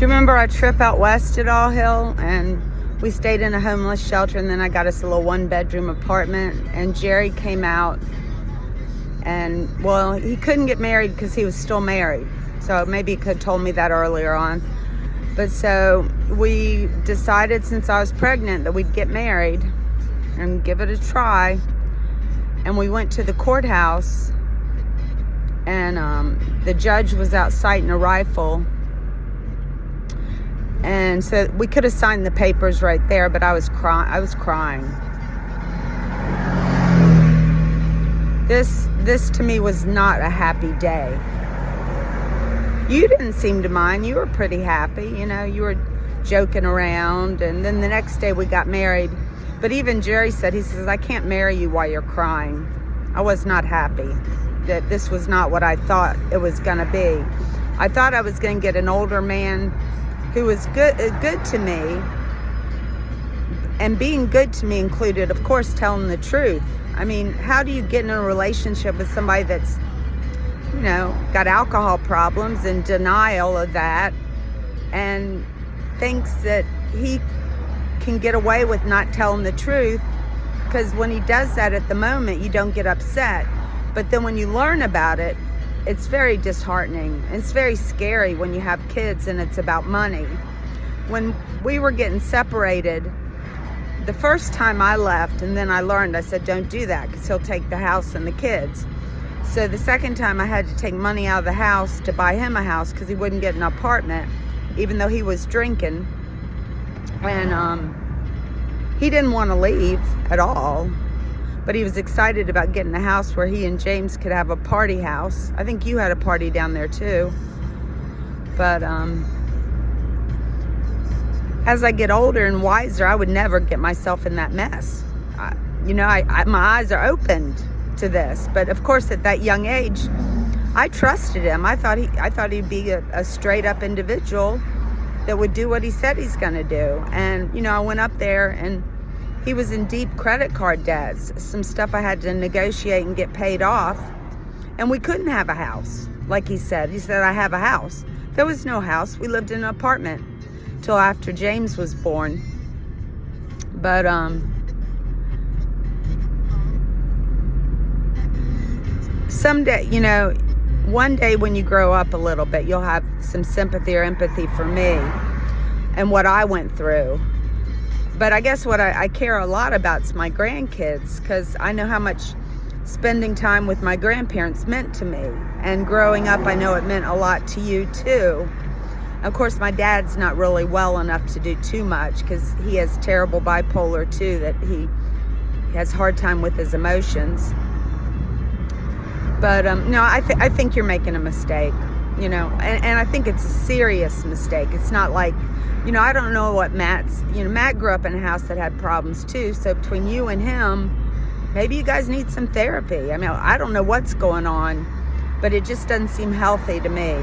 you remember our trip out west at All Hill? And we stayed in a homeless shelter, and then I got us a little 1-bedroom apartment, and Jerry came out, and well, he couldn't get married because he was still married. So maybe he could have told me that earlier on. But so we decided, since I was pregnant, that we'd get married and give it a try. And we went to the courthouse, and the judge was out sighting a rifle. And so we could have signed the papers right there, but I was crying. This to me was not a happy day. You didn't seem to mind. You were pretty happy. You know, you were joking around. And then the next day we got married. But even Jerry said, he says, I can't marry you while you're crying. I was not happy. That this was not what I thought it was going to be. I thought I was going to get an older man who was good to me. And being good to me included, of course, telling the truth. I mean, how do you get in a relationship with somebody that's, you know, got alcohol problems and denial of that, and thinks that he can get away with not telling the truth? Because when he does that at the moment, you don't get upset. But then when you learn about it, it's very disheartening. It's very scary when you have kids and it's about money. When we were getting separated, the first time I left, and then I learned, I said, don't do that because he'll take the house and the kids. So the second time I had to take money out of the house to buy him a house because he wouldn't get an apartment, even though he was drinking. And he didn't want to leave at all, but he was excited about getting a house where he and James could have a party house. I think you had a party down there too. But as I get older and wiser, I would never get myself in that mess. My eyes are opened to this. But of course, at that young age, I trusted him. I thought he'd be a straight up individual that would do what he said he's going to do. And, you know, I went up there and he was in deep credit card debts, some stuff I had to negotiate and get paid off. And we couldn't have a house, like he said. He said, I have a house. There was no house. We lived in an apartment till after James was born. But someday, you know, one day when you grow up a little bit, you'll have some sympathy or empathy for me and what I went through. But I guess what I care a lot about is my grandkids, because I know how much spending time with my grandparents meant to me. And growing up, I know it meant a lot to you too. Of course, my dad's not really well enough to do too much because he has terrible bipolar too, that he has a hard time with his emotions. But no, I think you're making a mistake, you know, and I think it's a serious mistake. It's not like, you know, I don't know what Matt grew up in a house that had problems too. So between you and him, maybe you guys need some therapy. I mean, I don't know what's going on, but it just doesn't seem healthy to me.